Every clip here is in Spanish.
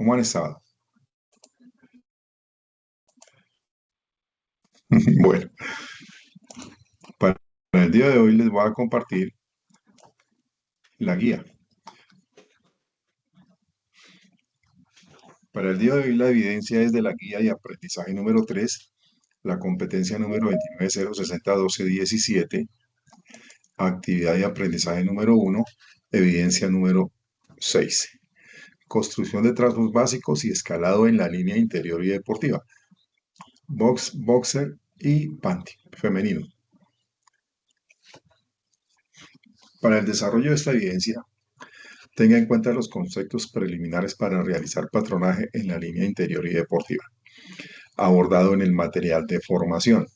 ¿Cómo han estado? Bueno, para el día de hoy les voy a compartir la guía. Para el día de hoy la evidencia es de la guía y aprendizaje número 3, la competencia número 290601217, actividad y aprendizaje número 1, evidencia número 6. Construcción de trazos básicos y escalado en la línea interior y deportiva. Boxer y panty femenino. Para el desarrollo de esta evidencia, tenga en cuenta los conceptos preliminares para realizar patronaje en la línea interior y deportiva, abordado en el material de formación.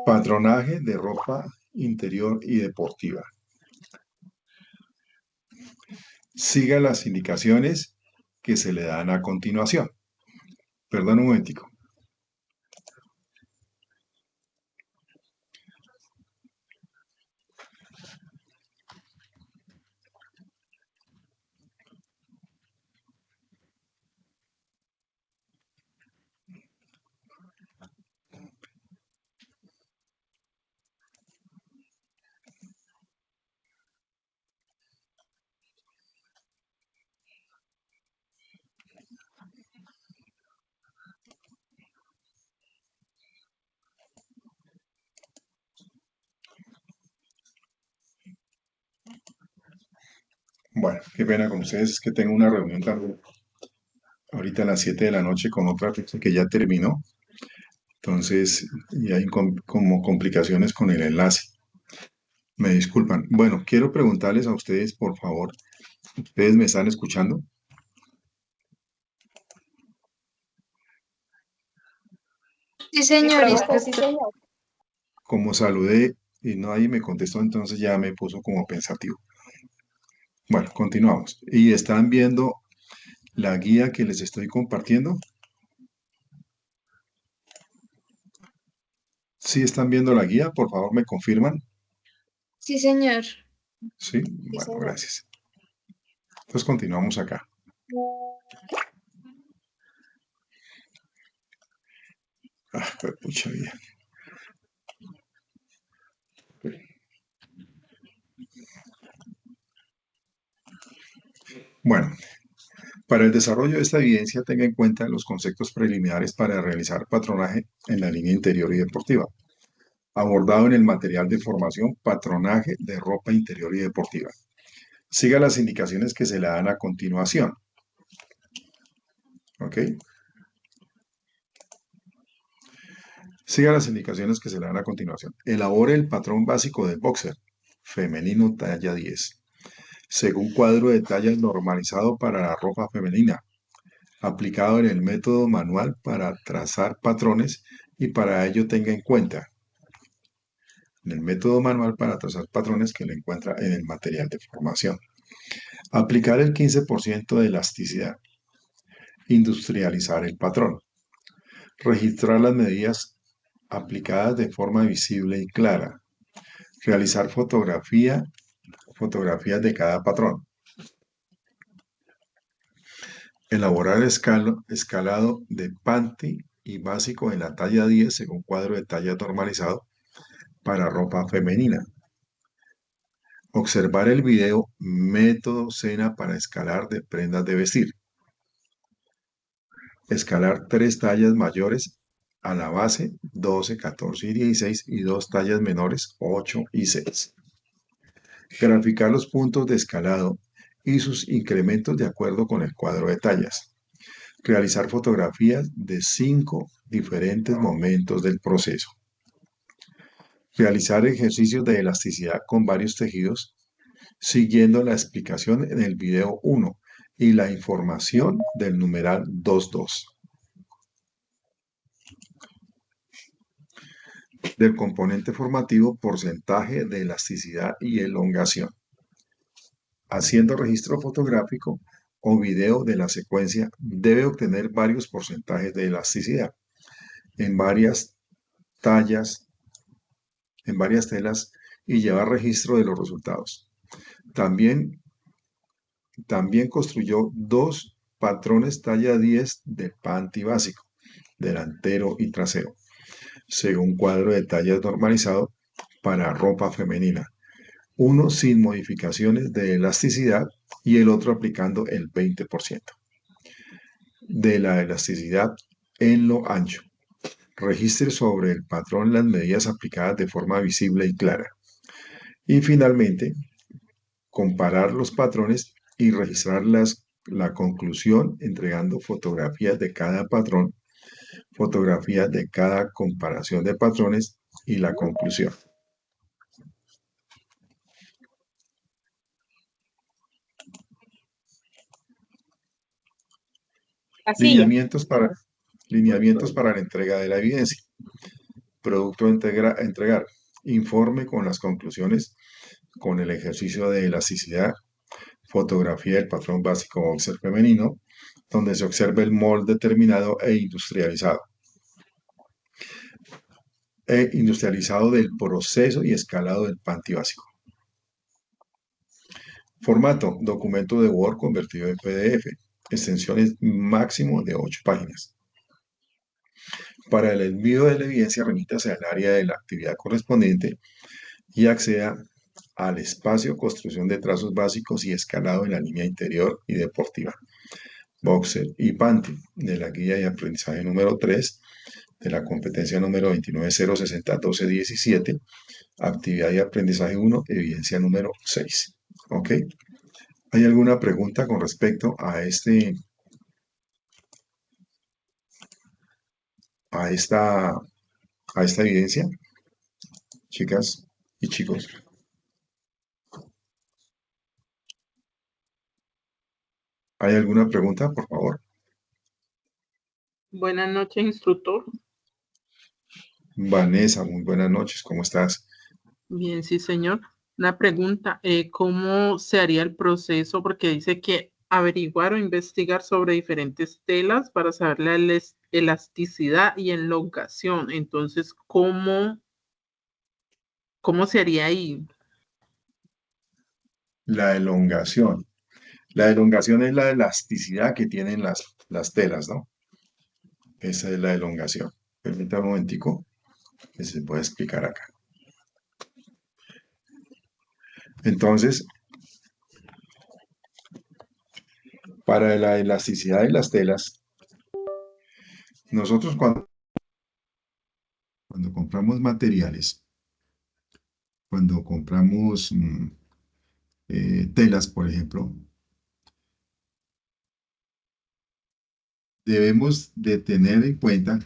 Patronaje de ropa interior y deportiva. Siga las indicaciones que se le dan a continuación. Perdón un momentico. Bueno, qué pena con ustedes, es que tengo una reunión también ahorita a las 7 de la noche con otra fecha que ya terminó. Entonces, y hay como complicaciones con el enlace. Me disculpan. Bueno, quiero preguntarles a ustedes, por favor, ¿ustedes me están escuchando? Sí, Sí, señor, profe, sí, instructor. señor. Como saludé y nadie me contestó, entonces ya me puso como pensativo. Bueno, continuamos. ¿Y están viendo la guía que les estoy compartiendo? ¿Sí están viendo la guía? Por favor, me confirman. Sí, señor. Sí, Sí, bueno, señor. gracias. Entonces continuamos acá. Pucha vida. Bueno, para el desarrollo de esta evidencia, tenga en cuenta los conceptos preliminares para realizar patronaje en la línea interior y deportiva, abordado en el material de formación Patronaje de ropa interior y deportiva. Siga las indicaciones que se le dan a continuación. ¿Ok? Siga las indicaciones que se le dan a continuación. Elabore el patrón básico del boxer, femenino talla 10, según cuadro de tallas normalizado para la ropa femenina, aplicado en el método manual para trazar patrones y para ello tenga en cuenta en el método manual para trazar patrones que lo encuentra en el material de formación. Aplicar el 15% de elasticidad. Industrializar el patrón. Registrar las medidas aplicadas de forma visible y clara. Realizar fotografías de cada patrón. Elaborar escalado de panty y básico en la talla 10 según cuadro de talla normalizado para ropa femenina. Observar el video Método Sena para escalar de prendas de vestir. Escalar 3 tallas mayores a la base 12, 14 y 16 y 2 tallas menores 8 y 6. Graficar los puntos de escalado y sus incrementos de acuerdo con el cuadro de tallas. Realizar fotografías de 5 diferentes momentos del proceso. Realizar ejercicios de elasticidad con varios tejidos, siguiendo la explicación en el video 1 y la información del numeral 22. Del componente formativo, porcentaje de elasticidad y elongación. Haciendo registro fotográfico o video de la secuencia, debe obtener varios porcentajes de elasticidad en varias tallas, en varias telas y llevar registro de los resultados. También también construyó dos patrones talla 10 de panty básico, delantero y trasero, según cuadro de tallas normalizado para ropa femenina, uno sin modificaciones de elasticidad y el otro aplicando el 20% de la elasticidad en lo ancho. Registre sobre el patrón las medidas aplicadas de forma visible y clara. Y finalmente, comparar los patrones y registrar la conclusión entregando fotografías de cada patrón, fotografías de cada comparación de patrones y la conclusión. Casilla. Lineamientos para, lineamientos para la entrega de la evidencia. Producto a entregar. Informe con las conclusiones con el ejercicio de elasticidad. Fotografía del patrón básico boxer femenino, donde se observa el molde determinado e industrializado del proceso y escalado del panty básico. Formato, documento de Word convertido en PDF, extensiones máximo de 8 páginas. Para el envío de la evidencia, remítase al área de la actividad correspondiente y acceda al espacio construcción de trazos básicos y escalado en la línea interior y deportiva, boxer y panty, de la guía de aprendizaje número 3, de la competencia número 290601217, actividad de aprendizaje 1, evidencia número 6. ¿Ok? ¿Hay alguna pregunta con respecto a esta, a esta evidencia, chicas y chicos? ¿Hay alguna pregunta, por favor? Buenas noches, instructor. Vanessa, muy buenas noches, ¿cómo estás? Bien, sí, señor. Una pregunta, ¿cómo se haría el proceso? Porque dice que averiguar o investigar sobre diferentes telas para saber la elasticidad y elongación. Entonces, ¿cómo se haría ahí? La elongación. La elongación es la elasticidad que tienen las telas, ¿no? Esa es la elongación. Permítame un momentico que se puede explicar acá. Entonces, para la elasticidad de las telas, nosotros cuando compramos materiales, cuando compramos telas, por ejemplo, debemos de tener en cuenta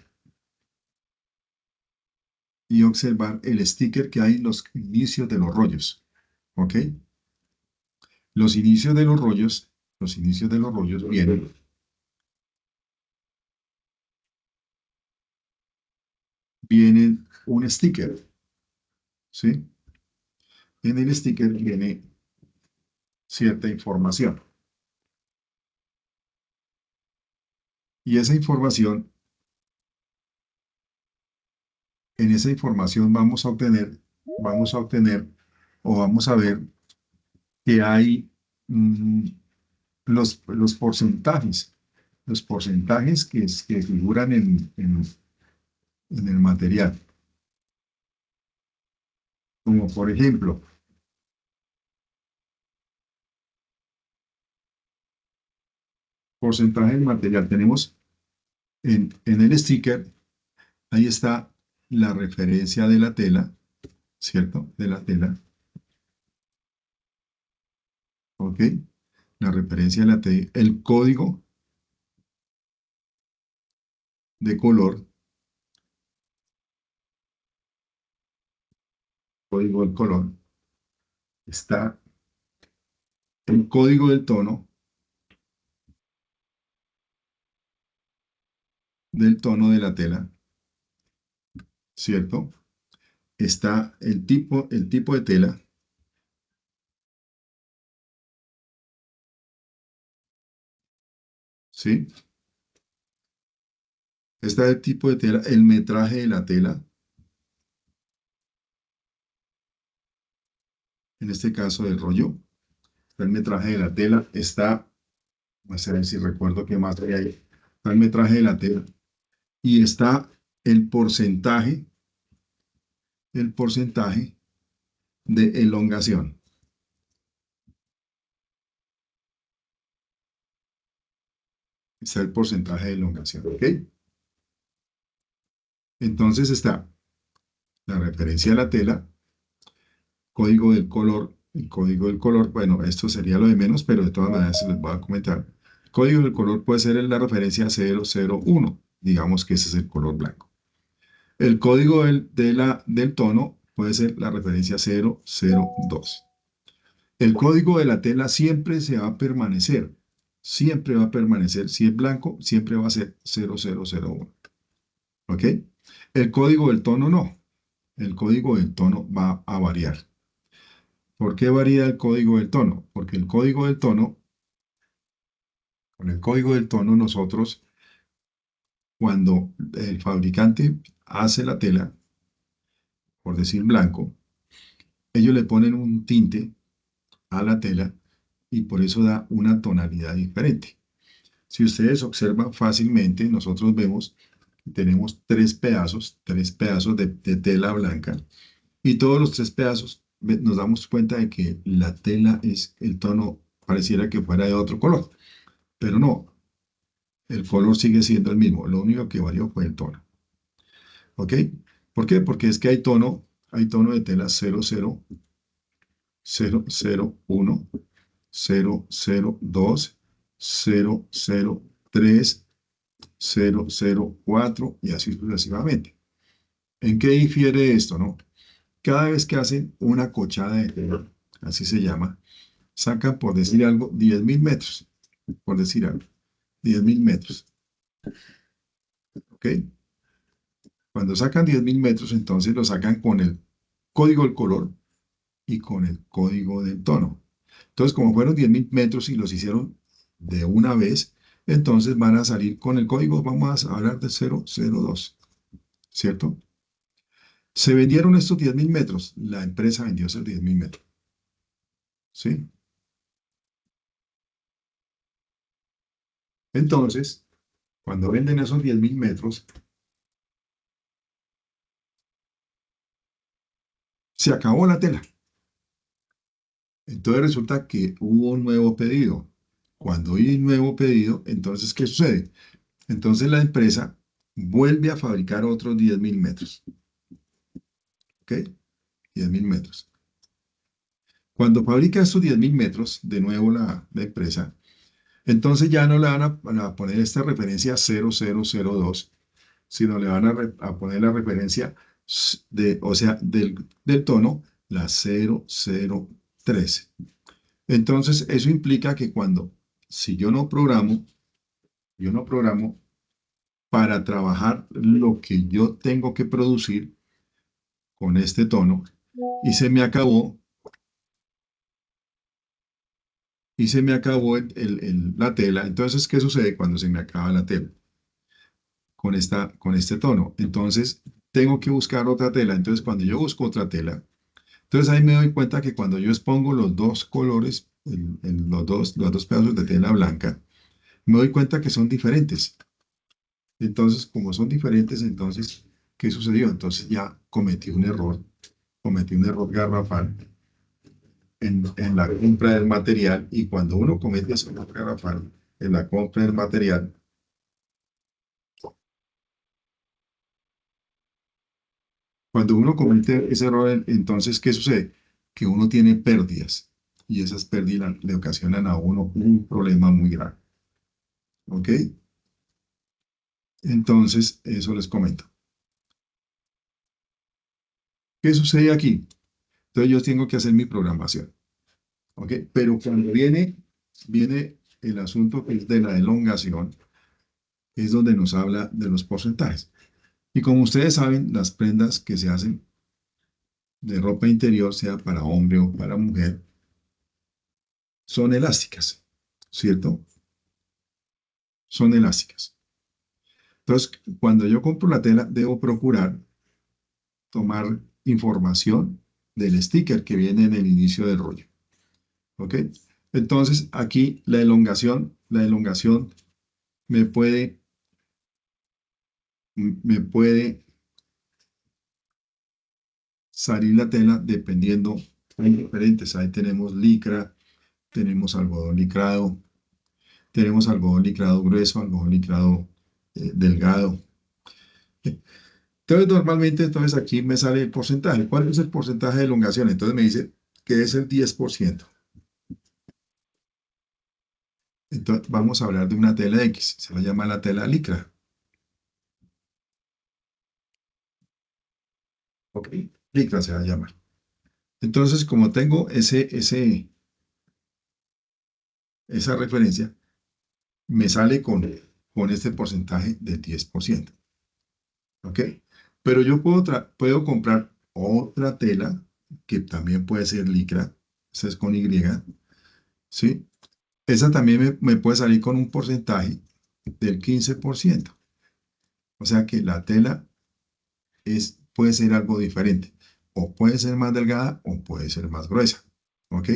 y observar el sticker que hay en los inicios de los rollos, ¿ok? Los inicios de los rollos vienen un sticker, ¿sí? En el sticker viene cierta información. Y en esa información vamos a obtener o vamos a ver que hay mm, los porcentajes que figuran en el material. Como por ejemplo, porcentaje del material. Tenemos en el sticker, ahí está la referencia de la tela, ¿cierto? De la tela, ¿ok? La referencia de la tela, el código de color, código del color, está el código del tono de la tela, ¿cierto? Está el tipo de tela, ¿sí? Está el tipo de tela, el metraje de la tela, en este caso del rollo, está el metraje de la tela, está, vamos a ver si recuerdo qué más hay ahí, está el metraje de la tela y está el porcentaje de elongación. Está el porcentaje de elongación, ¿ok? Entonces está la referencia de la tela, código del color, el código del color, bueno, esto sería lo de menos, pero de todas maneras se les voy a comentar. El código del color puede ser la referencia 001, digamos que ese es el color blanco. El código del tono puede ser la referencia 002. El código de la tela siempre se va a permanecer, siempre va a permanecer, si es blanco, siempre va a ser 0001. ¿Ok? El código del tono no, el código del tono va a variar. ¿Por qué varía el código del tono? Porque el código del tono, con el código del tono nosotros, cuando el fabricante hace la tela, por decir blanco, ellos le ponen un tinte a la tela y por eso da una tonalidad diferente. Si ustedes observan fácilmente, nosotros vemos que tenemos tres pedazos de tela blanca y todos los tres pedazos nos damos cuenta de que la tela es el tono, pareciera que fuera de otro color, pero no, el color sigue siendo el mismo, lo único que varió fue el tono. ¿Ok? ¿Por qué? Porque es que hay tono de tela 00, 001, 002, 003, 004 y así sucesivamente. ¿En qué difiere esto, no? Cada vez que hacen una cochada de tela, así se llama, sacan, por decir algo, 10.000 metros, por decir algo, 10.000 metros. ¿Ok? Cuando sacan 10.000 metros, entonces lo sacan con el código del color y con el código del tono. Entonces, como fueron 10.000 metros y los hicieron de una vez, entonces van a salir con el código, vamos a hablar de 002, ¿cierto? Se vendieron estos 10.000 metros, la empresa vendió esos 10.000 metros, ¿sí? Entonces, cuando venden esos 10.000 metros, se acabó la tela. Entonces resulta que hubo un nuevo pedido. Cuando hay un nuevo pedido, entonces, ¿qué sucede? Entonces la empresa vuelve a fabricar otros 10.000 metros. ¿Ok? 10.000 metros. Cuando fabrica estos 10.000 metros, de nuevo la empresa, entonces ya no le van a poner esta referencia 0002, sino le van a poner la referencia o sea, del tono, la 003. Entonces, eso implica que si yo no programo para trabajar lo que yo tengo que producir con este tono, y se me acabó, la tela. Entonces, ¿qué sucede cuando se me acaba la tela? Con este tono. Entonces, tengo que buscar otra tela. Entonces, cuando yo busco otra tela, entonces ahí me doy cuenta que cuando yo expongo los dos colores, los dos pedazos de tela blanca, me doy cuenta que son diferentes. Entonces, como son diferentes, entonces, ¿qué sucedió? Entonces ya cometí un error garrafal en la compra del material, y cuando uno comete ese error garrafal en la compra del material, cuando uno comete ese error, entonces, ¿qué sucede? Que uno tiene pérdidas, y esas pérdidas le ocasionan a uno un problema muy grave. ¿Ok? Entonces, eso les comento. ¿Qué sucede aquí? Entonces, yo tengo que hacer mi programación. ¿Ok? Pero cuando viene el asunto que es de la elongación, es donde nos habla de los porcentajes. Y como ustedes saben, las prendas que se hacen de ropa interior, sea para hombre o para mujer, son elásticas, ¿cierto? Son elásticas. Entonces, cuando yo compro la tela, debo procurar tomar información del sticker que viene en el inicio del rollo. ¿Ok? Entonces, aquí la elongación me puede, me puede salir la tela dependiendo, hay diferentes, ahí tenemos licra, tenemos algodón licrado grueso, algodón licrado delgado. Entonces, normalmente, entonces aquí me sale el porcentaje. ¿Cuál es el porcentaje de elongación? Entonces me dice que es el 10%. Entonces, vamos a hablar de una tela X, se la llama la tela licra. ¿Ok? Licra se va a llamar. Entonces, como tengo esa referencia, me sale con este porcentaje del 10%. ¿Ok? Pero yo puedo comprar otra tela que también puede ser licra, esa es con Y, ¿sí? Esa también me puede salir con un porcentaje del 15%. O sea que la tela puede ser algo diferente. O puede ser más delgada o puede ser más gruesa. ¿Ok?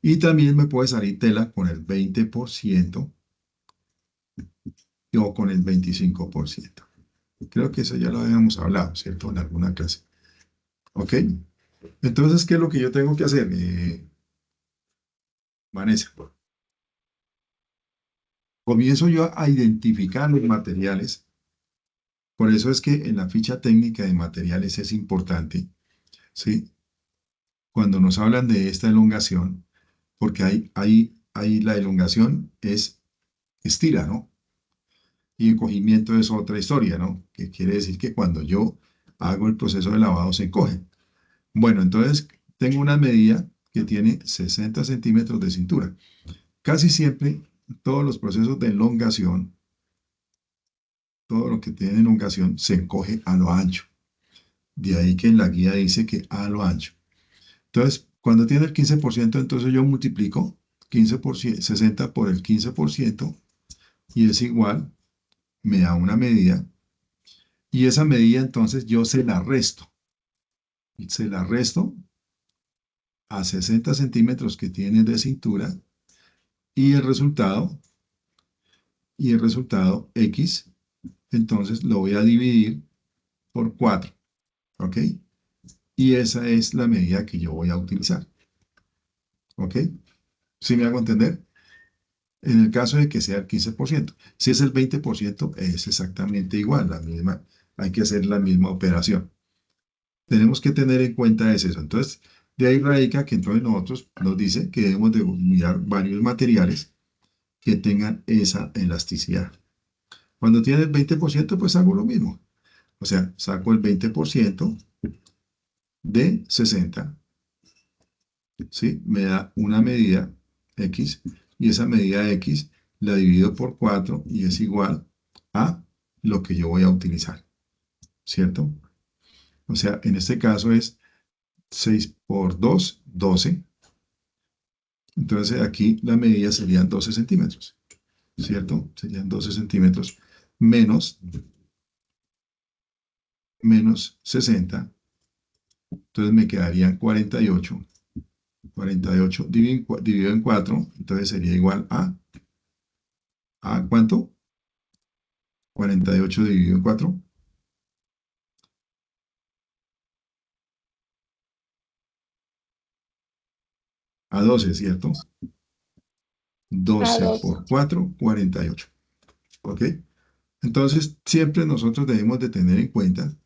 Y también me puede salir tela con el 20% o con el 25%. Creo que eso ya lo habíamos hablado, ¿cierto? En alguna clase. ¿Ok? Entonces, ¿qué es lo que yo tengo que hacer, Vanessa? Comienzo yo a identificar los materiales. Por eso es que en la ficha técnica de materiales es importante, ¿sí? Cuando nos hablan de esta elongación, porque ahí la elongación es estira, ¿no? Y encogimiento es otra historia, ¿no? Que quiere decir que cuando yo hago el proceso de lavado se encoge. Bueno, entonces tengo una medida que tiene 60 centímetros de cintura. Casi siempre todos los procesos de elongación, todo lo que tiene elongación se encoge a lo ancho. De ahí que en la guía dice que a lo ancho. Entonces, cuando tiene el 15%, entonces yo multiplico 15%, 60 por el 15% y es igual, me da una medida. Y esa medida entonces yo se la resto. Se la resto a 60 centímetros que tiene de cintura y el resultado X, entonces lo voy a dividir por 4. ¿Ok? Y esa es la medida que yo voy a utilizar. ¿Ok? ¿Sí me hago entender? En el caso de que sea el 15%. Si es el 20%, es exactamente igual, hay que hacer la misma operación. Tenemos que tener en cuenta eso. Entonces, de ahí radica que entonces nosotros nos dice que debemos de mirar varios materiales que tengan esa elasticidad. Cuando tiene el 20%, pues hago lo mismo. O sea, saco el 20% de 60, ¿sí? Me da una medida X y esa medida X la divido por 4 y es igual a lo que yo voy a utilizar, ¿cierto? O sea, en este caso es 6 por 2, 12. Entonces aquí la medida serían 12 centímetros, ¿cierto? Serían 12 centímetros menos 60. Entonces me quedarían 48. 48 dividido en 4, entonces sería igual ¿a cuánto? 48 dividido en 4. A 12, ¿cierto? A 12 dos. por 4, 48. ¿Ok? Entonces, siempre nosotros debemos de tener en cuenta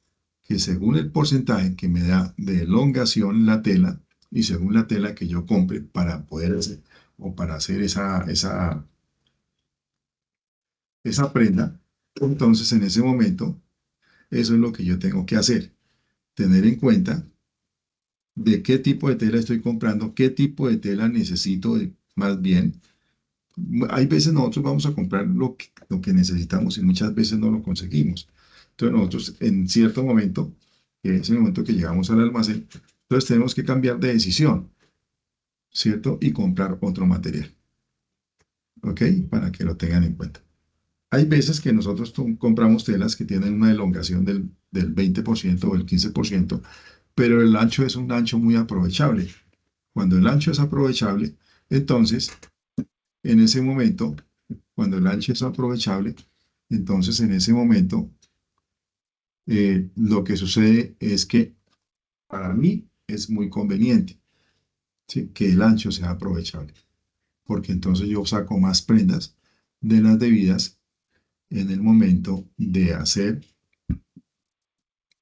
que según el porcentaje que me da de elongación la tela y según la tela que yo compre para poder hacer o para hacer esa prenda, entonces en ese momento eso es lo que yo tengo que hacer. Tener en cuenta de qué tipo de tela estoy comprando, qué tipo de tela necesito más bien. Hay veces nosotros vamos a comprar lo que necesitamos y muchas veces no lo conseguimos. Entonces nosotros en cierto momento, que es el momento que llegamos al almacén, entonces tenemos que cambiar de decisión, ¿cierto? Y comprar otro material, ¿ok? Para que lo tengan en cuenta. Hay veces que nosotros compramos telas que tienen una elongación del 20% o el 15%, pero el ancho es un ancho muy aprovechable. Cuando el ancho es aprovechable, Entonces, en ese momento, cuando el ancho es aprovechable, entonces en ese momento lo que sucede es que para mí es muy conveniente, ¿sí? Que el ancho sea aprovechable, porque entonces yo saco más prendas de las debidas en el momento de hacer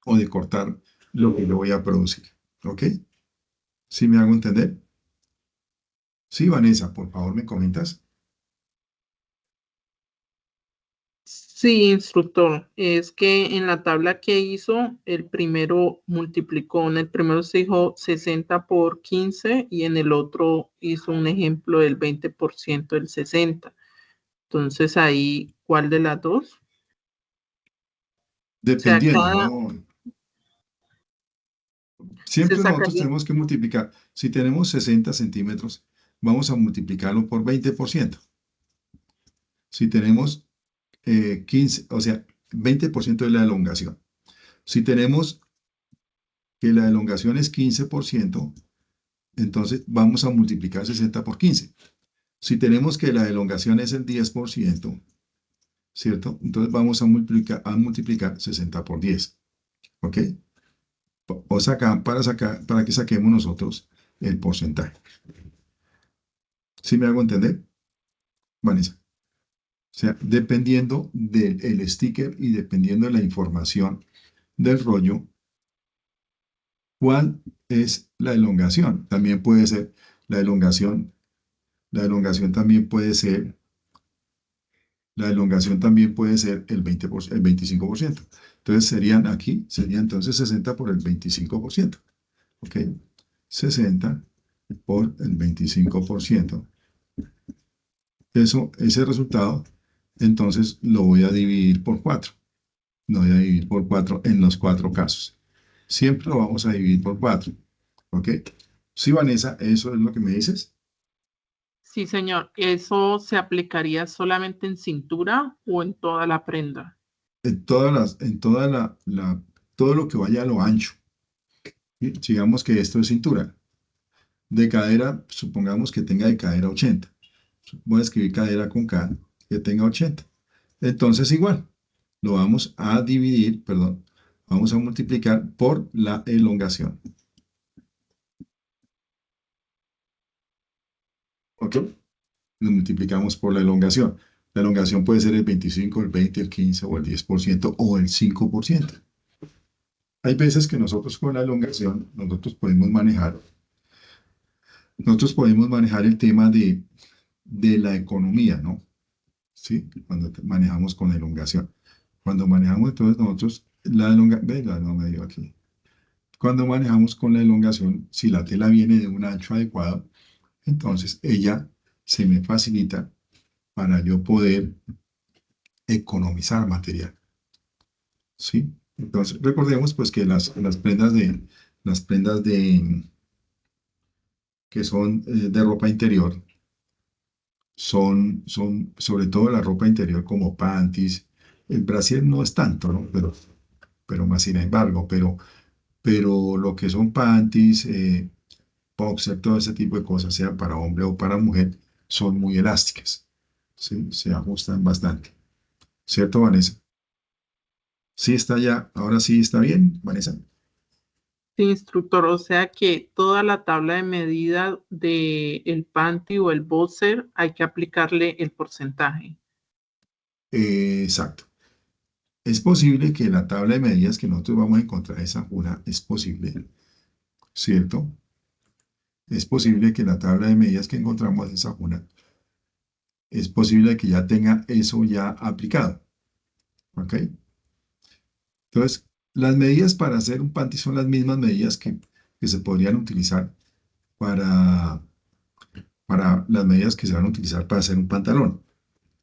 o de cortar lo que yo voy a producir. ¿Ok? ¿Sí me hago entender? Sí, Vanessa, por favor, ¿me comentas? Sí, instructor, es que en la tabla que hizo, el primero multiplicó, en el primero se dijo 60 por 15 y en el otro hizo un ejemplo del 20% del 60. Entonces ahí, ¿cuál de las dos? O sea, Dependiendo, ¿no? se Siempre nosotros sacaría, tenemos que multiplicar. Si tenemos 60 centímetros, vamos a multiplicarlo por 20%. Si tenemos 15, o sea, 20% de la elongación. Si tenemos que la elongación es 15%, entonces vamos a multiplicar 60 por 15. Si tenemos que la elongación es el 10%, ¿cierto? Entonces vamos a multiplicar 60 por 10, ¿ok? Para que saquemos nosotros el porcentaje. ¿Sí me hago entender, Vanessa? O sea, dependiendo del sticker y dependiendo de la información del rollo, ¿cuál es la elongación? También puede ser la elongación, la elongación también puede ser, la elongación también puede ser el 25%. Entonces sería entonces 60 por el 25%. ¿Ok? 60 por el 25%. Ese resultado, entonces lo voy a dividir por 4. Lo voy a dividir por 4 en los 4 casos. Siempre lo vamos a dividir por 4. ¿Ok? Sí, Vanessa, ¿eso es lo que me dices? sí, señor, ¿eso se aplicaría solamente en cintura o en toda la prenda? Todo lo que vaya a lo ancho. ¿Sí? Digamos que esto es cintura. De cadera, supongamos que tenga de cadera 80. Voy a escribir cadera con K, que tenga 80. Entonces, igual, lo vamos a dividir, perdón, vamos a multiplicar por la elongación. ¿Ok? Lo multiplicamos por la elongación. La elongación puede ser el 25, el 20, el 15 o el 10% o el 5%. Hay veces que nosotros con la elongación, nosotros podemos manejar el tema de la economía, ¿no? ¿Sí? Cuando manejamos con elongación. Cuando manejamos entonces nosotros la elongación, venga, no me dio aquí. Cuando manejamos con la elongación, si la tela viene de un ancho adecuado, entonces ella se me facilita para yo poder economizar material, ¿sí? Entonces, recordemos pues que las prendas que son de ropa interior son sobre todo la ropa interior como panties. El brasier no es tanto, ¿no? Pero más sin embargo, pero lo que son panties, boxer, todo ese tipo de cosas, sea para hombre o para mujer, son muy elásticas, ¿sí? Se ajustan bastante. ¿Cierto, Vanessa? Sí está ya, ahora sí está bien, Vanessa. Sí, instructor, o sea que toda la tabla de medida del panty o el boxer hay que aplicarle el porcentaje. Exacto. Es posible que la tabla de medidas que nosotros vamos a encontrar esa jura es posible, ¿cierto? Es posible que la tabla de medidas que encontramos en esa jura es posible que ya tenga eso ya aplicado, ¿ok? Entonces, las medidas para hacer un panty son las mismas medidas que se podrían utilizar para, para las medidas que se van a utilizar para hacer un pantalón.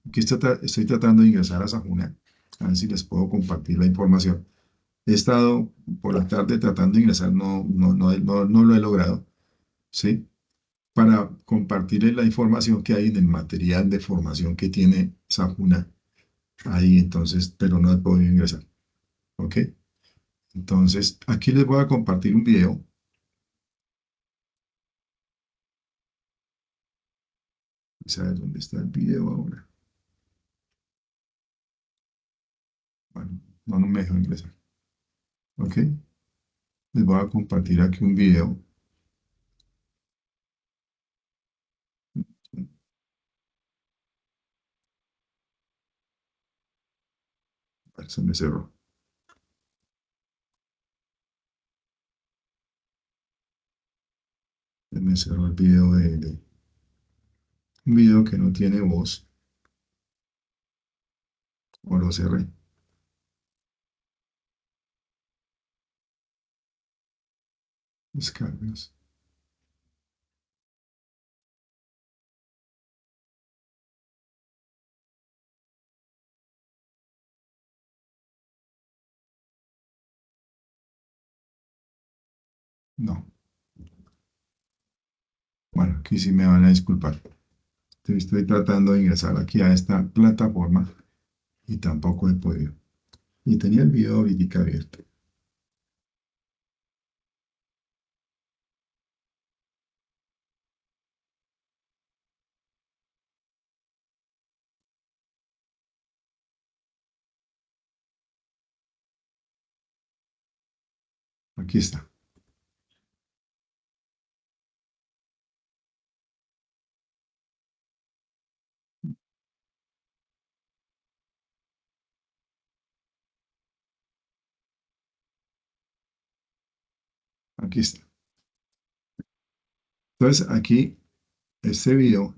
Aquí estoy tratando de ingresar a Sajuna, a ver si les puedo compartir la información. He estado por la tarde tratando de ingresar, no lo he logrado, ¿sí? Para compartirles la información que hay en el material de formación que tiene Sajuna ahí, entonces, pero no he podido ingresar, ¿ok? Entonces, aquí les voy a compartir un video ¿Sabes dónde está el video ahora? Bueno, no me dejo ingresar. ¿Ok? Les voy a compartir aquí un video. Se me cerró. Se me cerró el video un video que no tiene voz. O lo cerré. Descargas. No. Bueno, aquí sí me van a disculpar. Estoy tratando de ingresar aquí a esta plataforma y tampoco he podido. Y tenía el video ahorita abierto. Aquí está. Aquí está. Entonces aquí este video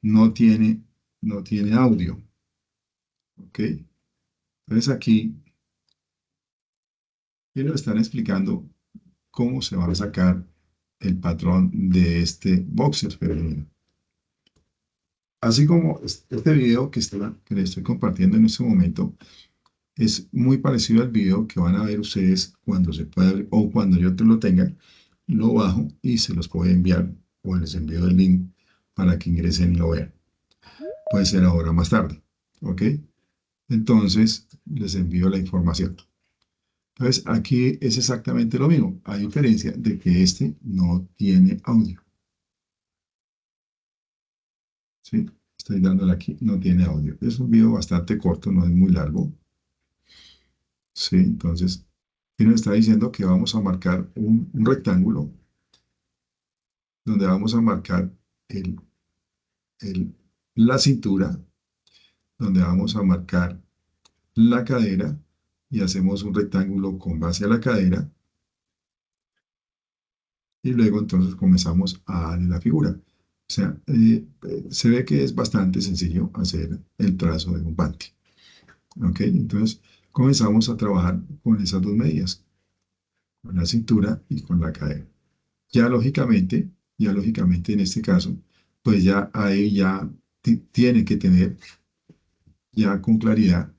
no tiene audio. ¿Ok? Entonces aquí nos están explicando cómo se va a sacar el patrón de este boxer femenino. Así como este video que les estoy compartiendo en este momento es muy parecido al video que van a ver ustedes cuando se pueda o cuando yo te lo tenga, lo bajo y se los puedo enviar o les envío el link para que ingresen y lo vean. Puede ser ahora o más tarde, ¿ok? Entonces les envío la información. Entonces aquí es exactamente lo mismo, a diferencia de que este no tiene audio. ¿Sí? Estoy dándole aquí, no tiene audio. Es un video bastante corto, no es muy largo. Sí, entonces, y nos está diciendo que vamos a marcar un rectángulo donde vamos a marcar el, la cintura, donde vamos a marcar la cadera y hacemos un rectángulo con base a la cadera y luego entonces comenzamos a darle la figura. O sea, se ve que es bastante sencillo hacer el trazo de un panty. ¿Ok? Entonces comenzamos a trabajar con esas dos medidas, con la cintura y con la cadera. Ya lógicamente en este caso, pues ya ahí ya tiene que tener ya con claridad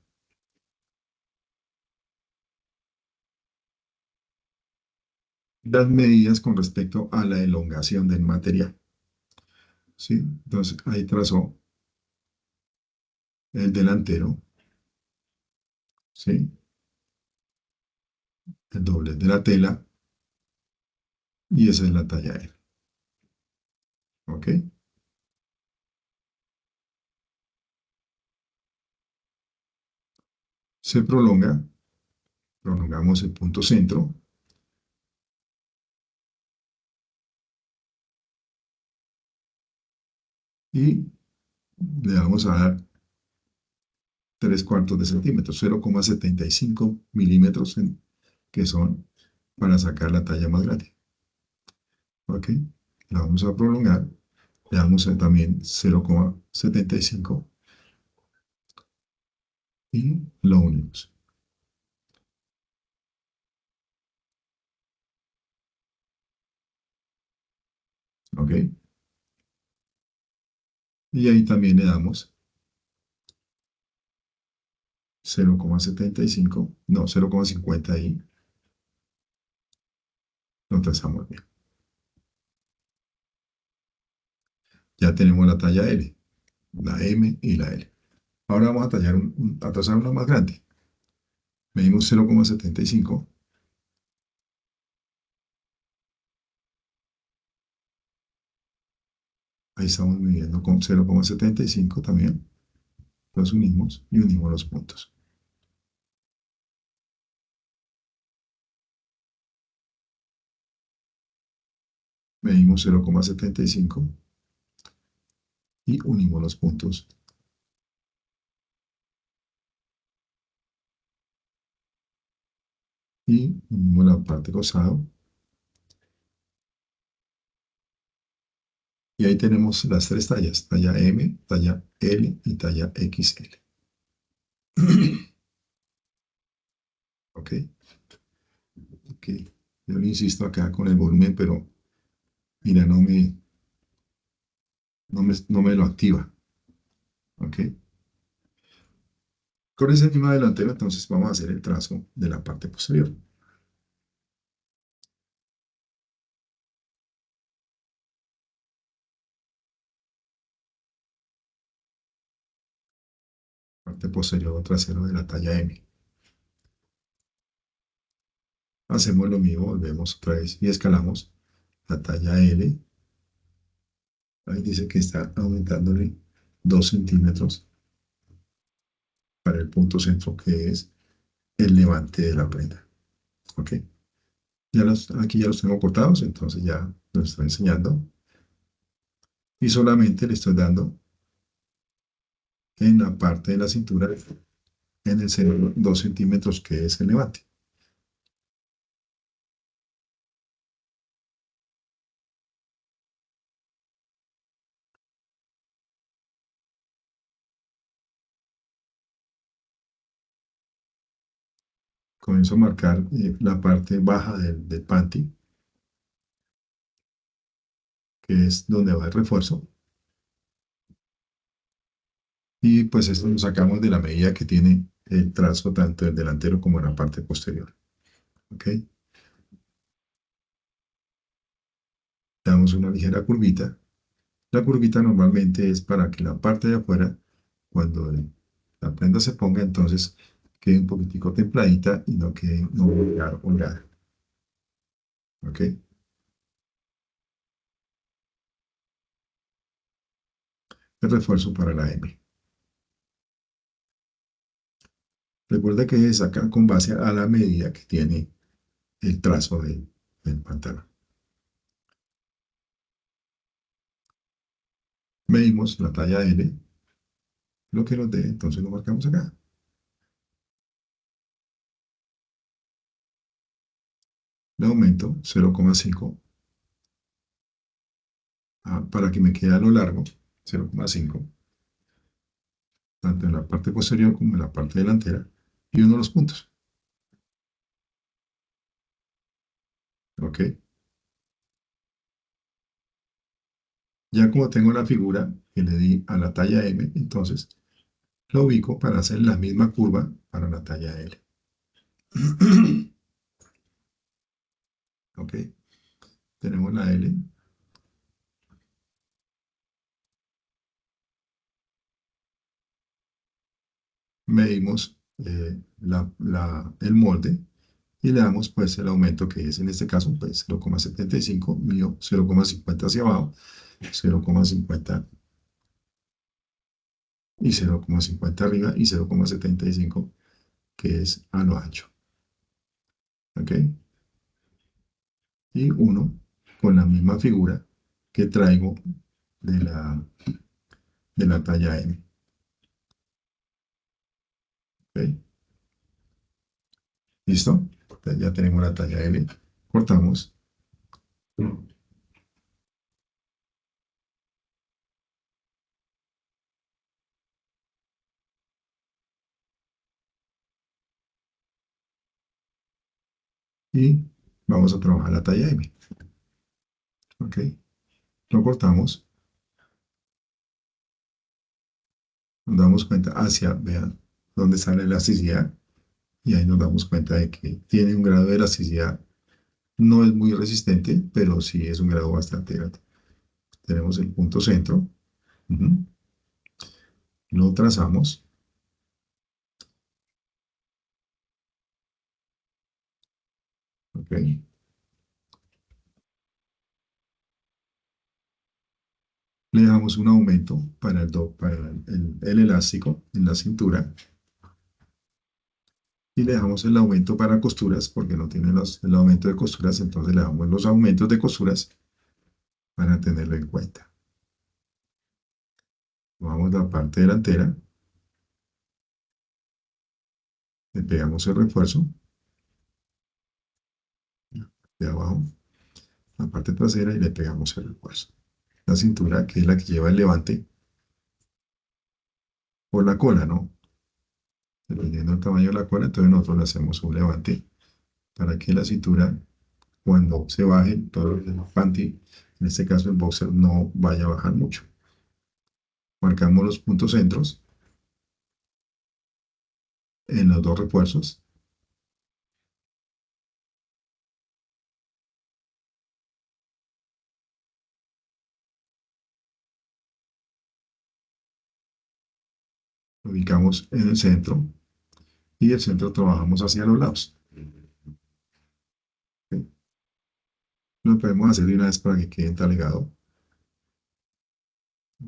las medidas con respecto a la elongación del material. ¿Sí? Entonces ahí trazó el delantero, ¿sí? El doblez de la tela y esa es la talla L. ¿Ok? Se prolongamos el punto centro y le vamos a dar 3/4 de centímetro, 0,75 milímetros, que son para sacar la talla más grande. ¿Ok? La vamos a prolongar, le damos también 0,75 y lo unimos. ¿Ok? Y ahí también le damos 0,75, no, 0,50 y lo trazamos bien. Ya tenemos la talla L, la M y la L. Ahora vamos a a trazar una más grande. Medimos 0,75. Ahí estamos midiendo con 0,75 también. Los unimos y unimos los puntos. Medimos 0,75 y unimos los puntos. Y unimos la parte costado. Y ahí tenemos las tres tallas, talla M, talla L y talla XL. ¿Ok? Ok. Yo le insisto acá con el volumen, pero mira, no me lo activa. ¿Ok? Con ese mismo delantero, entonces vamos a hacer el trazo de la parte posterior. Parte posterior o trasero de la talla M. Hacemos lo mismo, volvemos otra vez y escalamos la talla L. Ahí dice que está aumentándole 2 centímetros para el punto centro que es el levante de la prenda. ¿Ok? Aquí ya los tengo cortados, entonces ya los estoy enseñando. Y solamente le estoy dando en la parte de la cintura, en el centro, 2 centímetros que es el levante. Comienzo a marcar la parte baja del panty, que es donde va el refuerzo. Y pues esto lo sacamos de la medida que tiene el trazo tanto del delantero como en la parte posterior. ¿Ok? Damos una ligera curvita. La curvita normalmente es para que la parte de afuera, cuando la prenda se ponga, entonces quede un poquitico templadita y no quede no holgada. ¿Ok? El refuerzo para la M. Recuerda que se saca con base a la medida que tiene el trazo del pantalón. Medimos la talla L, lo que nos dé, entonces lo marcamos acá. Le aumento 0,5 para que me quede a lo largo, 0,5, tanto en la parte posterior como en la parte delantera, y uno de los puntos. ¿Ok? Ya como tengo la figura que le di a la talla M, entonces lo ubico para hacer la misma curva para la talla L. ¿Ok? Tenemos la L. Medimos el molde y le damos pues el aumento que es en este caso pues 0,75, mío 0,50 hacia abajo, 0,50 y 0,50 arriba y 0,75 que es a lo ancho. ¿Ok? Y uno con la misma figura que traigo de la talla M. ¿Ok? ¿Listo? Entonces ya tenemos la talla L. Cortamos. Y vamos a trabajar la talla M. ¿Ok? Lo cortamos. Nos damos cuenta hacia, vean, dónde está la elasticidad. Y ahí nos damos cuenta de que tiene un grado de elasticidad. No es muy resistente, pero sí es un grado bastante grande. Tenemos el punto centro. Ujú. Lo trazamos. ¿Ok? Le dejamos un aumento para el elástico en la cintura y le dejamos el aumento para costuras porque no tiene el aumento de costuras, entonces le damos los aumentos de costuras para tenerlo en cuenta. Vamos a la parte delantera, le pegamos el refuerzo de abajo, la parte trasera y le pegamos el refuerzo. La cintura, que es la que lleva el levante, o la cola, ¿no? Dependiendo del tamaño de la cola, entonces nosotros le hacemos un levante para que la cintura, cuando se baje, todo el panty, en este caso el boxer, no vaya a bajar mucho. Marcamos los puntos centros en los dos refuerzos. Lo ubicamos en el centro y del centro trabajamos hacia los lados. ¿Ok? Lo podemos hacer de una vez para que quede talegado.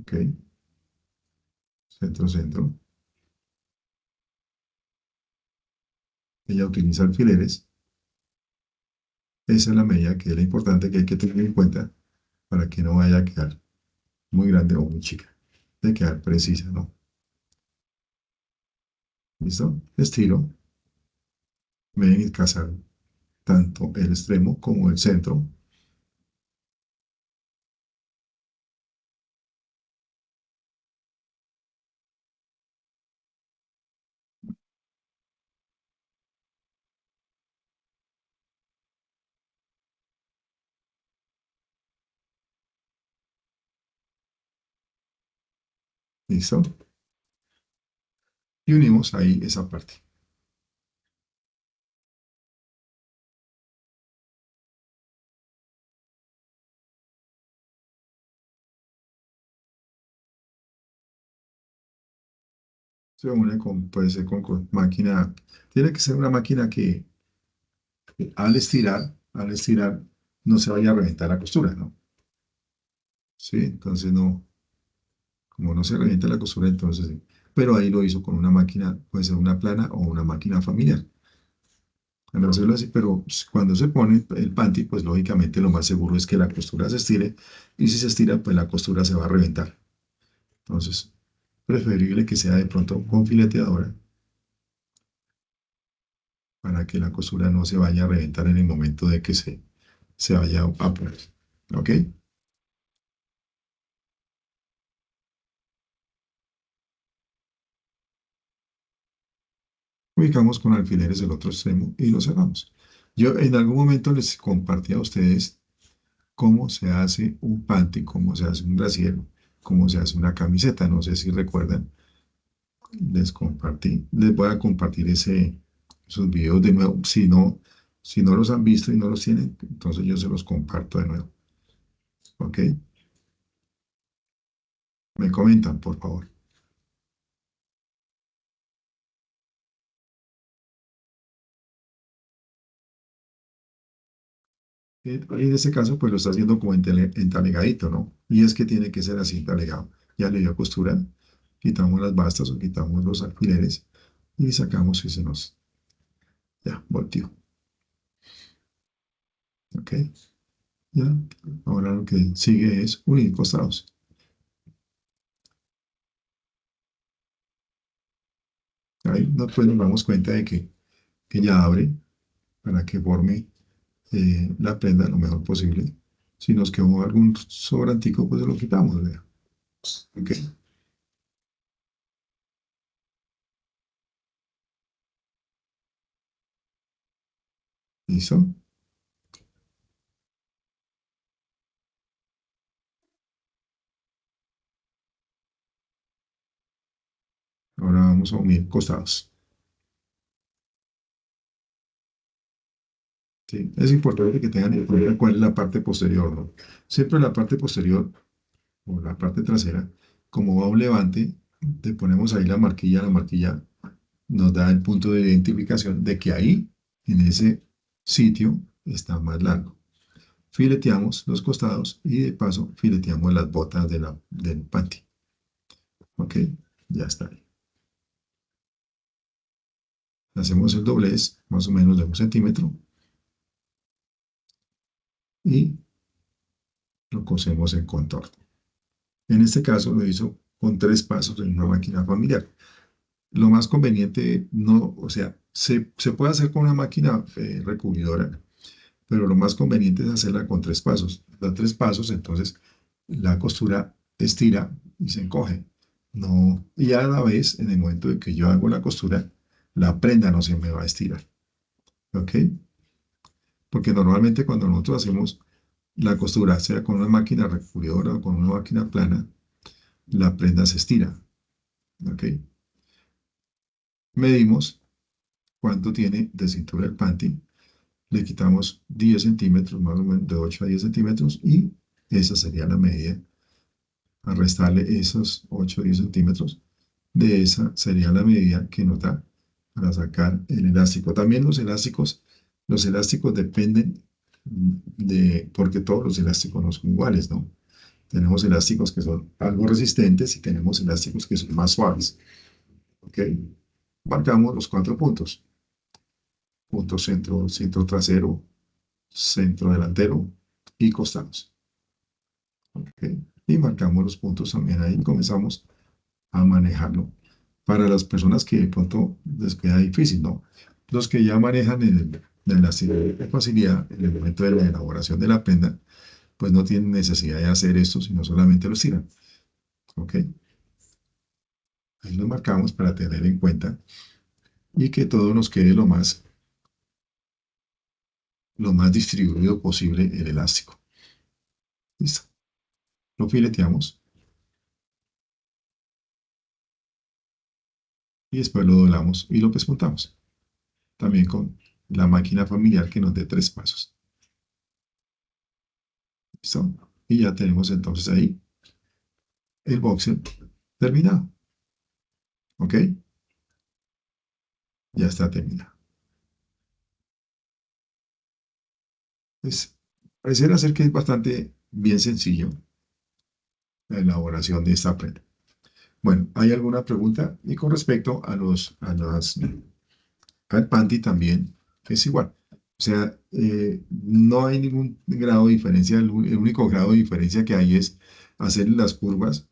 Ok, centro, centro. Ella utiliza alfileres. Esa es la medida que es la importante que hay que tener en cuenta para que no vaya a quedar muy grande o muy chica. De quedar precisa, ¿no? ¿Listo? Estiro. Me deben casar tanto el extremo como el centro. ¿Listo? Y unimos ahí esa parte. Se une con, puede ser con máquina. Tiene que ser una máquina que al estirar, no se vaya a reventar la costura, ¿no? Sí, entonces no, como no se revienta la costura, entonces sí. Pero ahí lo hizo con una máquina, puede ser una plana o una máquina familiar. Al hacerlo así, pero cuando se pone el panty, pues lógicamente lo más seguro es que la costura se estire y si se estira, pues la costura se va a reventar. Entonces, preferible que sea de pronto con fileteadora para que la costura no se vaya a reventar en el momento de que se vaya a poner. ¿Ok? Ubicamos con alfileres el otro extremo y lo cerramos. Yo en algún momento les compartí a ustedes cómo se hace un panty, cómo se hace un brasier, cómo se hace una camiseta. No sé si recuerdan, les compartí. Les voy a compartir esos videos de nuevo. Si no los han visto y no los tienen, entonces yo se los comparto de nuevo. ¿Ok? Me comentan, por favor. Y en este caso, pues lo está haciendo como entalegadito, ¿no? Y es que tiene que ser así entalegado. Ya le dio costura, quitamos las bastas o quitamos los alfileres y sacamos y se nos, ya, volteó. ¿Ok? Ya, ahora lo que sigue es unir costados. Ahí pues nos damos cuenta de que ya abre para que forme la prenda lo mejor posible. Si nos quedó algún sobrantico, pues lo quitamos, vea. ¿Ok? ¿Listo? Ahora vamos a unir costados. Sí, es importante que tengan en cuenta cuál es la parte posterior, ¿no? Siempre la parte posterior o la parte trasera, como va un levante, le ponemos ahí la marquilla nos da el punto de identificación de que ahí, en ese sitio, está más largo. fileteamos los costados y de paso fileteamos las botas del panty. Ok, ya está. Hacemos el doblez, más o menos de 1 centímetro, y lo cosemos en contorno. En este caso lo hizo con 3 pasos en una máquina familiar. Lo más conveniente, no, o sea, se puede hacer con una máquina recubridora, pero lo más conveniente es hacerla con 3 pasos. Da 3 pasos, entonces la costura estira y se encoge. No, y a la vez, en el momento de que yo hago la costura, la prenda no se me va a estirar. ¿Ok? Porque normalmente cuando nosotros hacemos la costura, sea con una máquina recubridora o con una máquina plana, la prenda se estira. ¿Ok? Medimos cuánto tiene de cintura el panty, le quitamos 10 centímetros, más o menos de 8 a 10 centímetros, y esa sería la medida. A restarle esos 8 o 10 centímetros, de esa sería la medida que nos da para sacar el elástico. También los elásticos dependen porque todos los elásticos no son iguales, ¿no? Tenemos elásticos que son algo resistentes y tenemos elásticos que son más suaves. ¿Ok? Marcamos los 4 puntos. Punto centro, centro trasero, centro delantero y costados. ¿Ok? Y marcamos los puntos también ahí. Comenzamos a manejarlo. Para las personas que de pronto les queda difícil, ¿no? Los que ya manejan la elasticidad de facilidad en el momento de la elaboración de la prenda, pues no tienen necesidad de hacer esto, sino solamente lo estiran. ¿Ok? Ahí lo marcamos para tener en cuenta y que todo nos quede lo más distribuido posible el elástico. Listo. Lo fileteamos y después lo doblamos y lo pespuntamos. También con la máquina familiar que nos dé 3 pasos. ¿Listo? Y ya tenemos entonces ahí el boxer terminado. ¿Ok? Ya está terminado. Pues pareciera ser que es bastante bien sencillo la elaboración de esta prenda. Bueno, ¿hay alguna pregunta? Y con respecto al panty también es igual. O sea, no hay ningún grado de diferencia. El único grado de diferencia que hay es hacer las curvas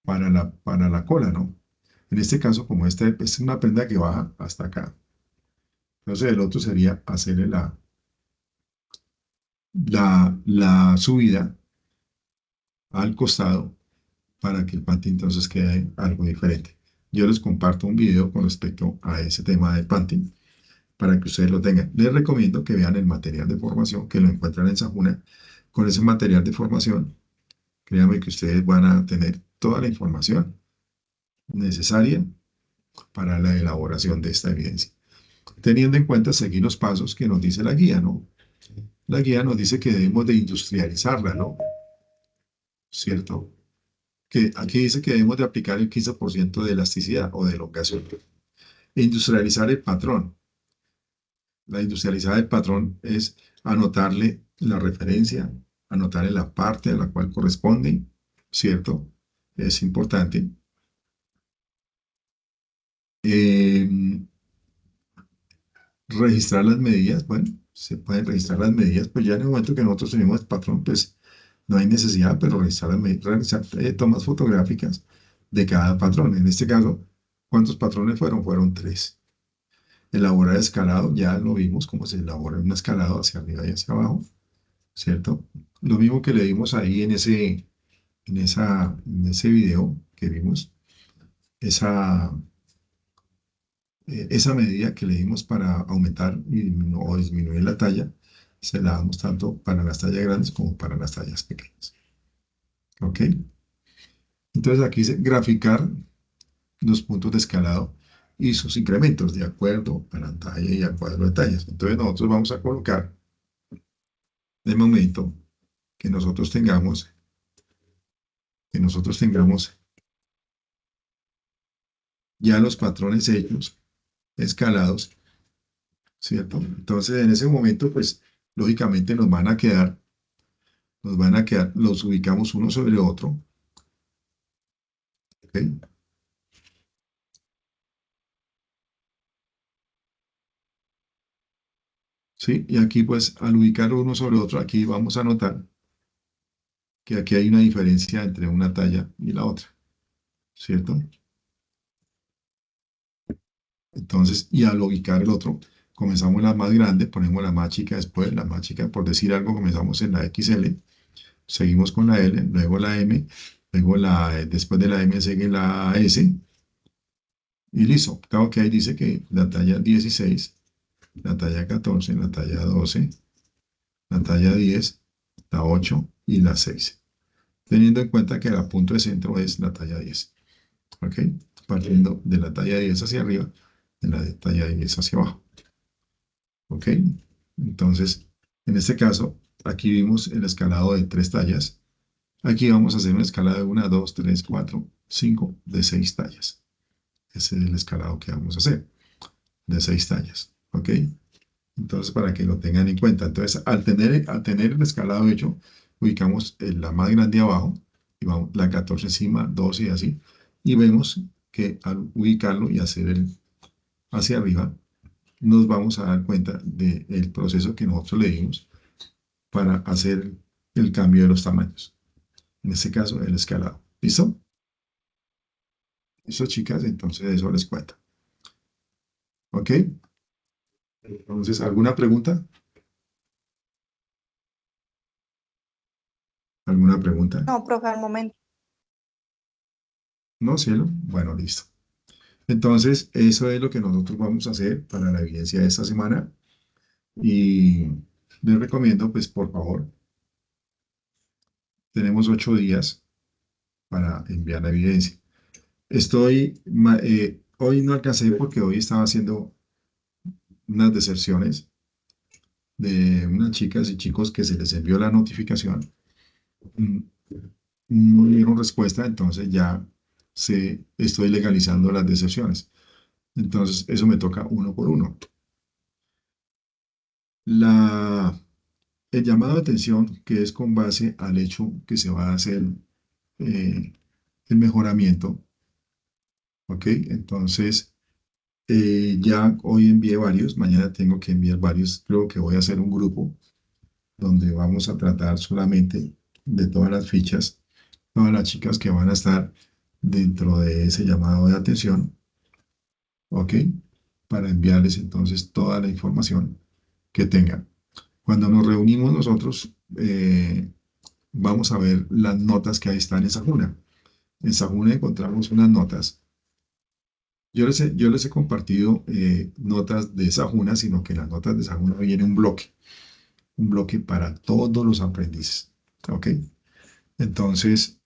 para la cola, ¿no? En este caso, como esta es una prenda que baja hasta acá. Entonces, el otro sería hacerle la subida al costado para que el panty entonces quede algo diferente. Yo les comparto un video con respecto a ese tema del panty para que ustedes lo tengan. Les recomiendo que vean el material de formación que lo encuentran en Sajuna. Con ese material de formación, créanme que ustedes van a tener toda la información necesaria para la elaboración de esta evidencia. Teniendo en cuenta seguir los pasos que nos dice la guía, ¿no? La guía nos dice que debemos de industrializarla, ¿no? ¿Cierto? Que aquí dice que debemos de aplicar el 15% de elasticidad o de elongación. Industrializar el patrón. La industrializada del patrón es anotarle la referencia, anotarle la parte a la cual corresponde, ¿cierto? Es importante. Eh, registrar las medidas, bueno, se pueden registrar las medidas, pues ya en el momento que nosotros tenemos el patrón, pues no hay necesidad, pero registrar las medidas, realizar tomas fotográficas de cada patrón. En este caso, ¿cuántos patrones fueron? Fueron 3. Elaborar escalado, ya lo vimos cómo se elabora un escalado hacia arriba y hacia abajo, ¿cierto? Lo mismo que le dimos ahí en ese video que vimos, esa medida que le dimos para aumentar o disminuir la talla, se la damos tanto para las tallas grandes como para las tallas pequeñas. ¿Ok? Entonces aquí dice graficar los puntos de escalado y sus incrementos de acuerdo a la talla y al cuadro de tallas. Entonces nosotros vamos a colocar el momento que nosotros tengamos ya los patrones hechos, escalados, ¿cierto? Entonces en ese momento, pues lógicamente los ubicamos uno sobre otro, ¿ok? ¿Sí? Y aquí pues al ubicar uno sobre otro, aquí vamos a notar que aquí hay una diferencia entre una talla y la otra, ¿cierto? Entonces, y al ubicar el otro, comenzamos la más grande, ponemos la más chica después, la más chica, por decir algo, comenzamos en la XL, seguimos con la L, luego la M, luego después de la M sigue la S, y listo. Claro que ahí dice que la talla 16, la talla 14, la talla 12, la talla 10, la 8 y la 6. Teniendo en cuenta que el punto de centro es la talla 10. ¿Ok? Partiendo de la talla 10 hacia arriba, de la talla 10 hacia abajo. ¿Ok? Entonces, en este caso, aquí vimos el escalado de 3 tallas. Aquí vamos a hacer una escala de 1, 2, 3, 4, 5, de 6 tallas. Ese es el escalado que vamos a hacer, de 6 tallas. ¿Ok? Entonces, para que lo tengan en cuenta. Entonces, al tener el escalado hecho, ubicamos la más grande abajo, y vamos la 14 encima, 12 y así, y vemos que al ubicarlo y hacer el hacia arriba, nos vamos a dar cuenta del proceso que nosotros le dimos para hacer el cambio de los tamaños. En este caso, el escalado. ¿Listo? ¿Listo, chicas? Entonces, eso les cuento. ¿Ok? Entonces, ¿alguna pregunta? ¿Alguna pregunta? No, profe, al momento. ¿No, cielo? Bueno, listo. Entonces, eso es lo que nosotros vamos a hacer para la evidencia de esta semana. Y les recomiendo, pues, por favor, tenemos 8 días para enviar la evidencia. Hoy no alcancé porque hoy estaba haciendo unas deserciones de unas chicas y chicos que se les envió la notificación. mm, No dieron respuesta, entonces ya estoy legalizando las deserciones. Entonces, eso me toca uno por uno. La, el llamado de atención, que es con base al hecho que se va a hacer eh, el mejoramiento, ¿ok? Entonces, ya hoy envié varios, mañana tengo que enviar varios. Creo que voy a hacer un grupo donde vamos a tratar solamente de todas las fichas, todas las chicas que van a estar dentro de ese llamado de atención, ¿ok? Para enviarles entonces toda la información que tengan. Cuando nos reunimos nosotros, vamos a ver las notas que ahí están en Sajuna. En Sajuna encontramos unas notas. Yo les he compartido notas de Sajuna, sino que las notas de Sajuna vienen un bloque para todos los aprendices. ¿Ok? Entonces,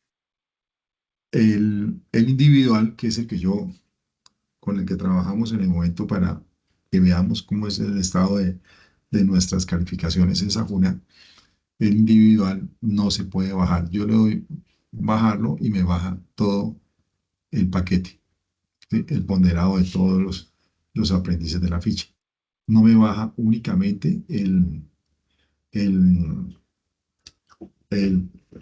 el individual, que es con el que trabajamos en el momento para que veamos cómo es el estado de nuestras calificaciones en Sajuna, el individual no se puede bajar. Yo le doy bajarlo y me baja todo el paquete, ¿sí? El ponderado de todos los aprendices de la ficha. No me baja únicamente el, el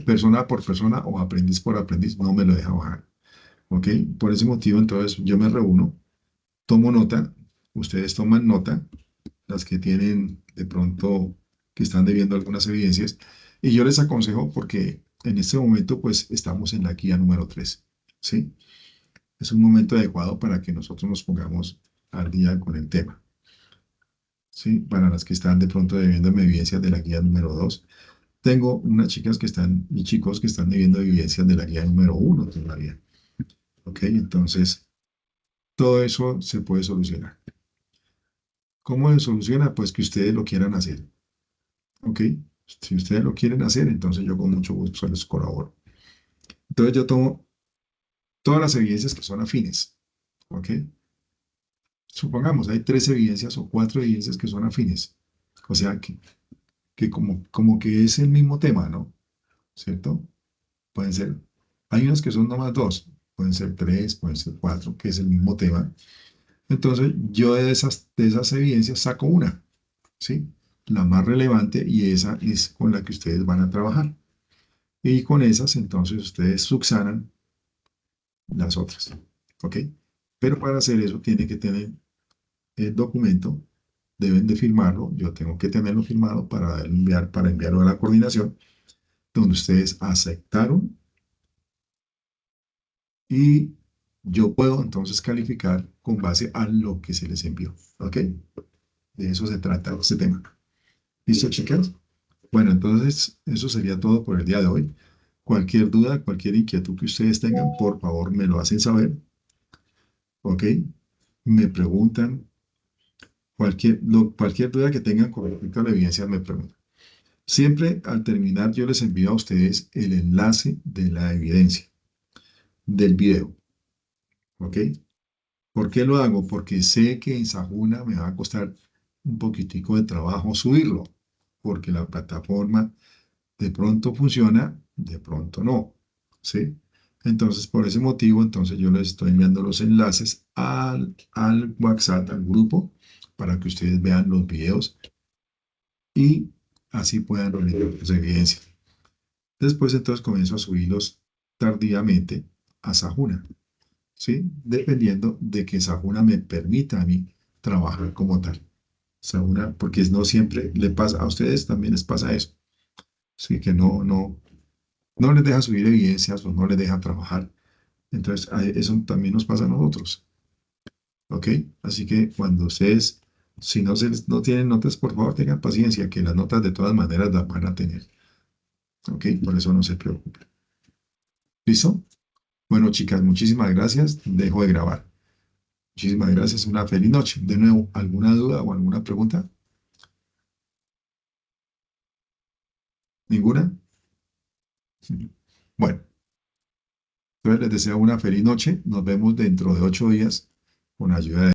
persona por persona o aprendiz por aprendiz, no me lo deja bajar. ¿Ok? Por ese motivo, entonces, yo me reúno, tomo nota, ustedes toman nota, las que tienen de pronto, que están debiendo algunas evidencias, y yo les aconsejo porque en este momento, pues, estamos en la guía número 3, ¿sí? Es un momento adecuado para que nosotros nos pongamos al día con el tema, ¿sí? Para las que están de pronto debiendo evidencias de la guía número 2, tengo unas chicas que están, y chicos que están debiendo evidencias de la guía número 1 todavía, ¿ok? Entonces, todo eso se puede solucionar. ¿Cómo se soluciona? Pues que ustedes lo quieran hacer, ¿ok? Si ustedes lo quieren hacer, entonces yo con mucho gusto se les colaboro. Entonces yo tomo todas las evidencias que son afines, ¿ok? Supongamos, hay 3 evidencias o 4 evidencias que son afines. O sea, que como que es el mismo tema, ¿no? ¿Cierto? Pueden ser, hay unas que son nomás dos, pueden ser 3, pueden ser 4, que es el mismo tema. Entonces, yo de esas evidencias saco una, ¿sí? la más relevante y esa es con la que ustedes van a trabajar. Y con esas, entonces, ustedes subsanan las otras. ¿Ok? Pero para hacer eso, tienen que tener el documento, deben de firmarlo. Yo tengo que tenerlo firmado para enviarlo a la coordinación, donde ustedes aceptaron y yo puedo entonces calificar con base a lo que se les envió. ¿Ok? De eso se trata este tema. ¿Listo, chicas? Bueno, entonces eso sería todo por el día de hoy. Cualquier duda, cualquier inquietud que ustedes tengan, por favor me lo hacen saber. ¿Ok? Me preguntan, cualquier duda que tengan con respecto a la evidencia, me preguntan. Siempre al terminar yo les envío a ustedes el enlace de la evidencia, del video. ¿Ok? ¿Por qué lo hago? Porque sé que en Sajuna me va a costar un poquitico de trabajo subirlo, porque la plataforma de pronto funciona, de pronto no, ¿sí? Entonces, por ese motivo, entonces yo les estoy enviando los enlaces al WhatsApp, al grupo, para que ustedes vean los videos y así puedan reunir las evidencias. Después, entonces, comienzo a subirlos tardíamente a Sajuna, ¿sí? Dependiendo de que Sajuna me permita a mí trabajar como tal. Sajuna, porque no siempre le pasa, a ustedes también les pasa eso, ¿sí? Que no les deja subir evidencias o no les deja trabajar. Entonces, eso también nos pasa a nosotros, ¿ok? Así que cuando ustedes, si no tienen notas, por favor tengan paciencia, que las notas de todas maneras las van a tener, ¿ok? Por eso no se preocupen. ¿Listo? Bueno, chicas, muchísimas gracias. Dejo de grabar. Muchísimas gracias. Una feliz noche. De nuevo, ¿alguna duda o alguna pregunta? ¿Ninguna? Bueno, entonces les deseo una feliz noche. Nos vemos dentro de 8 días con ayuda de